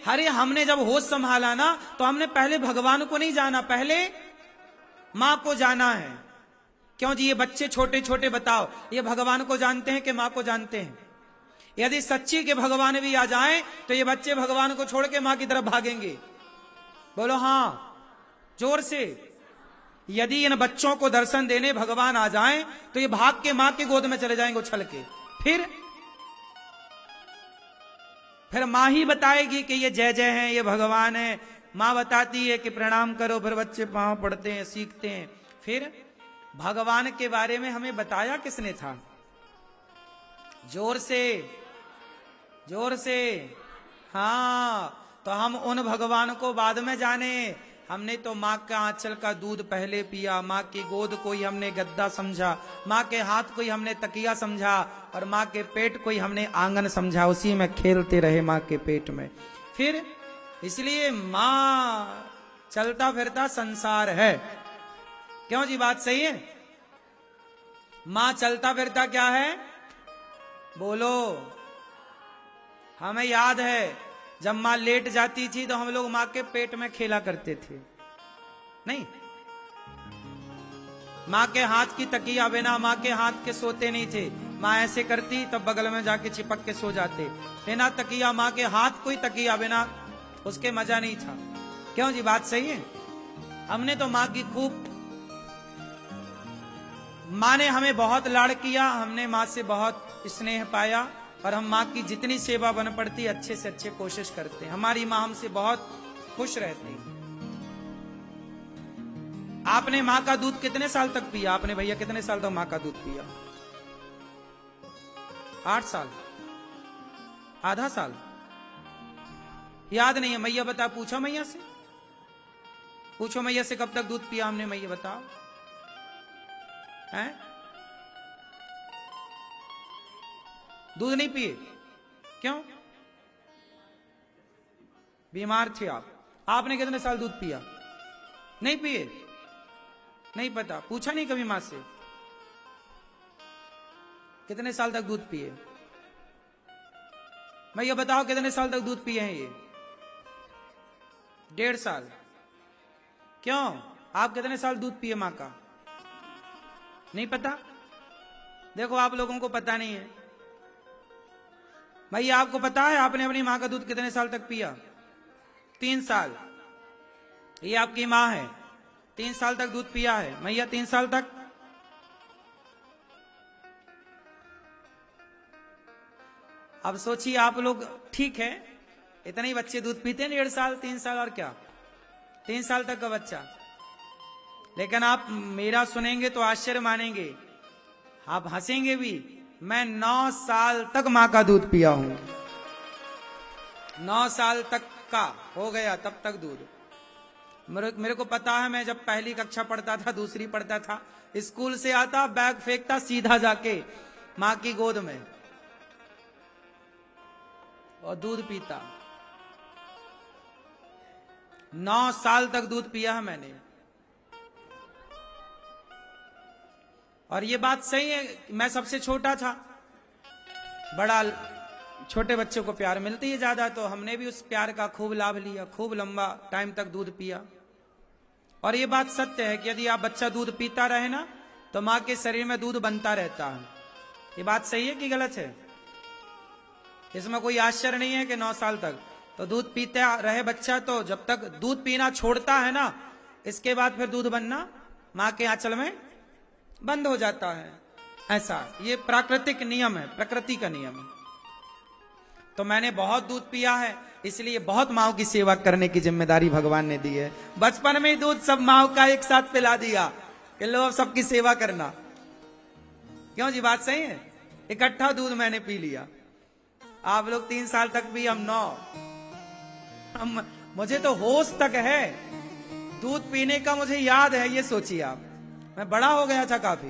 अरे हमने जब होश संभाला ना तो हमने पहले भगवान को नहीं जाना, पहले मां को जाना है। क्यों जी? ये बच्चे छोटे छोटे बताओ, ये भगवान को जानते हैं कि मां को जानते हैं? यदि सच्ची के भगवान भी आ जाएं तो ये बच्चे भगवान को छोड़ के मां की तरफ भागेंगे। बोलो हां जोर से। यदि इन बच्चों को दर्शन देने भगवान आ जाएं तो ये भाग के मां की गोद में चले जाएंगे उछल के। फिर मां ही बताएगी कि ये जय जय है, ये भगवान है। मां बताती है कि प्रणाम करो, फिर बच्चे पांव पड़ते हैं, सीखते हैं। फिर भगवान के बारे में हमें बताया किसने था? जोर से, जोर से। हाँ, तो हम उन भगवान को बाद में जाने। हमने तो माँ का आंचल का दूध पहले पिया, माँ की गोद को ही हमने गद्दा समझा, माँ के हाथ को ही हमने तकिया समझा, और माँ के पेट को ही हमने आंगन समझा। उसी में खेलते रहे माँ के पेट में। फिर इसलिए माँ चलता फिरता संसार है। क्यों जी? बात सही है? माँ चलता फिरता क्या है? बोलो। हमें याद है जब मां लेट जाती थी तो हम लोग मां के पेट में खेला करते थे, नहीं? मां के हाथ की तकिया बिना मां के हाथ के सोते नहीं थे। मां ऐसे करती तब बगल में जाके चिपक के सो जाते। बिना तकिया, मां के हाथ को ही तकिया बिना, उसके मजा नहीं था। क्यों जी? बात सही है? हमने तो मां की खूब, मां ने हमें बहुत लाड़ किया, हमने मां से बहुत स्नेह पाया, और हम माँ की जितनी सेवा बन पड़ती अच्छे से अच्छे कोशिश करते हैं। हमारी माँ हमसे बहुत खुश रहती है। आपने माँ का दूध कितने साल तक पिया? आपने भैया कितने साल तक माँ का दूध पिया? 8 साल? आधा साल? याद नहीं है? मैया बता, पूछो मैया से, पूछो मैया से कब तक दूध पिया हमने। मैया बताओ हैं? दूध नहीं पिए? क्यों? बीमार थे आप? आपने कितने साल दूध पिया? नहीं पिए? नहीं पता? पूछा नहीं कभी मां से कितने साल तक दूध पिए? मैं ये बताओ कितने साल तक दूध पिए हैं? ये 1.5 साल। क्यों? आप कितने साल दूध पिए मां का? नहीं पता? देखो आप लोगों को पता नहीं है। भैया आपको पता है आपने अपनी मां का दूध कितने साल तक पिया? 3 साल। ये आपकी मां है, 3 साल तक दूध पिया है। मैया 3 साल तक? अब सोचिए आप लोग, ठीक है इतने ही बच्चे दूध पीते हैं, 1.5 साल 3 साल, और क्या 3 साल तक का बच्चा। लेकिन आप मेरा सुनेंगे तो आश्चर्य मानेंगे, आप हंसेंगे भी। मैं 9 साल तक मां का दूध पिया हूं। 9 साल तक का हो गया तब तक दूध। मेरे को पता है, मैं जब पहली कक्षा पढ़ता था, दूसरी पढ़ता था, स्कूल से आता बैग फेंकता सीधा जाके मां की गोद में और दूध पीता। 9 साल तक दूध पिया है मैंने। और ये बात सही है, मैं सबसे छोटा था। बड़ा छोटे बच्चों को प्यार मिलती है ज्यादा, तो हमने भी उस प्यार का खूब लाभ लिया, खूब लंबा टाइम तक दूध पिया। और ये बात सत्य है कि यदि आप बच्चा दूध पीता रहे ना तो मां के शरीर में दूध बनता रहता है। ये बात सही है कि गलत है? इसमें कोई आश्चर्य नहीं है कि 9 साल तक तो दूध पीता रहे बच्चा, तो जब तक दूध पीना छोड़ता है ना, इसके बाद फिर दूध बनना मां के आंचल में बंद हो जाता है। ऐसा ये प्राकृतिक नियम है, प्रकृति का नियम है। तो मैंने बहुत दूध पिया है, इसलिए बहुत माओ की सेवा करने की जिम्मेदारी भगवान ने दी है। बचपन में ही दूध सब माओ का एक साथ पिला दिया कि लो सबकी सेवा करना। क्यों जी? बात सही है? इकट्ठा दूध मैंने पी लिया। आप लोग 3 साल तक भी, हम 9। मुझे तो होश तक है दूध पीने का, मुझे याद है। ये सोचिए आप, मैं बड़ा हो गया था काफी।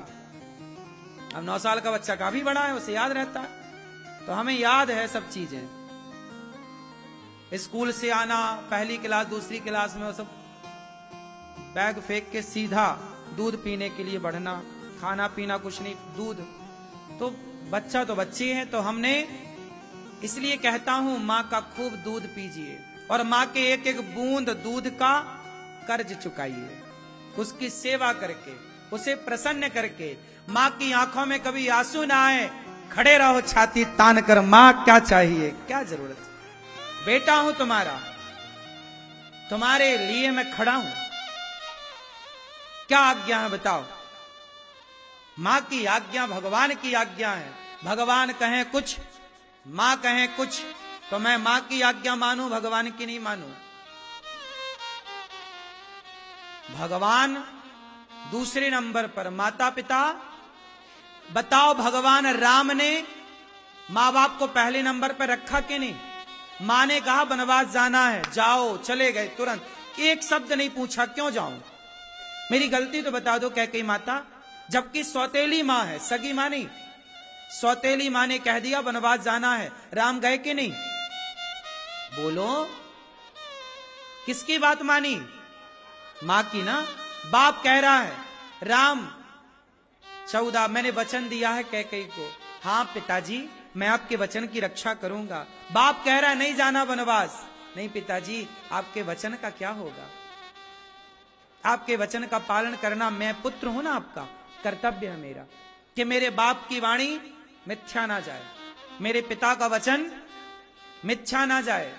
अब 9 साल का बच्चा काफी बड़ा है, उसे याद रहता है। तो हमें याद है सब चीजें। स्कूल से आना, पहली क्लास दूसरी क्लास में, वो सब बैग फेंक के सीधा दूध पीने के लिए बढ़ना। खाना पीना कुछ नहीं, दूध। तो बच्चा तो बच्चे हैं, तो हमने, इसलिए कहता हूं मां का खूब दूध पीजिए। और माँ के एक एक बूंद दूध का कर्ज चुकाइए। उसकी सेवा करके, उसे प्रसन्न करके, माँ की आंखों में कभी आंसू ना आए, खड़े रहो छाती तान कर, माँ क्या चाहिए, क्या जरूरत है, बेटा हूं तुम्हारा, तुम्हारे लिए मैं खड़ा हूं, क्या आज्ञा है बताओ। मां की आज्ञा भगवान की आज्ञा है। भगवान कहें कुछ, मां कहें कुछ, तो मैं मां की आज्ञा मानूं, भगवान की नहीं मानूं। भगवान दूसरे नंबर पर, माता पिता। बताओ भगवान राम ने मां बाप को पहले नंबर पर रखा कि नहीं? मां ने कहा वनवास जाना है, जाओ, चले गए तुरंत, एक शब्द नहीं पूछा क्यों जाऊं, मेरी गलती तो बता दो कैकेयी माता। जबकि सौतेली मां है, सगी मां नहीं, सौतेली मां ने कह दिया वनवास जाना है, राम गए कि नहीं? बोलो, किसकी बात मानी? मां की ना। बाप कह रहा है राम 14, मैंने वचन दिया है कैकेयी को। हाँ पिताजी, मैं आपके वचन की रक्षा करूंगा। बाप कह रहा है नहीं जाना वनवास। नहीं पिताजी, आपके वचन का क्या होगा, आपके वचन का पालन करना, मैं पुत्र हूं ना आपका, कर्तव्य है मेरा कि मेरे बाप की वाणी मिथ्या ना जाए, मेरे पिता का वचन मिथ्या ना जाए।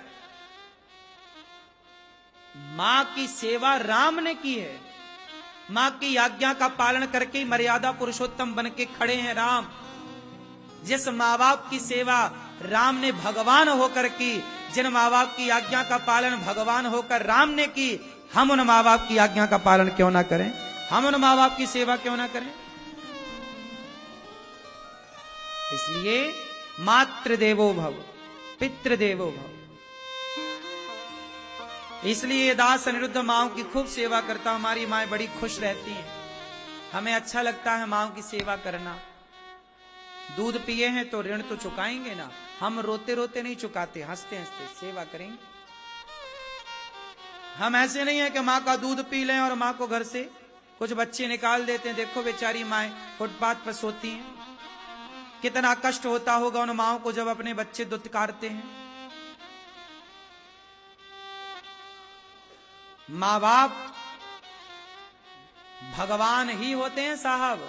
मां की सेवा राम ने की है, मां की आज्ञा का पालन करके मर्यादा पुरुषोत्तम बन के खड़े हैं राम। जिस मां बाप की सेवा राम ने भगवान होकर की, जिन मां बाप की आज्ञा का पालन भगवान होकर राम ने की, हम उन मां बाप की आज्ञा का पालन क्यों ना करें, हम उन मां बाप की सेवा क्यों ना करें। इसलिए मातृदेवो भव, पितृदेवो भव। इसलिए दास अनिरुद्ध माओं की खूब सेवा करता, हमारी माएं बड़ी खुश रहती हैं, हमें अच्छा लगता है माओं की सेवा करना। दूध पिए हैं तो ऋण तो चुकाएंगे ना, हम रोते रोते नहीं चुकाते, हंसते हंसते सेवा करेंगे। हम ऐसे नहीं है कि माँ का दूध पी लें और माँ को घर से कुछ बच्चे निकाल देते हैं। देखो बेचारी माएं फुटपाथ पर सोती हैं, कितना कष्ट होता होगा उन माओं को जब अपने बच्चे दुत्कारते हैं। माँ बाप भगवान ही होते हैं साहब,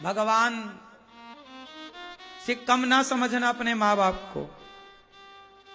भगवान से कम ना समझना अपने माँ बाप को।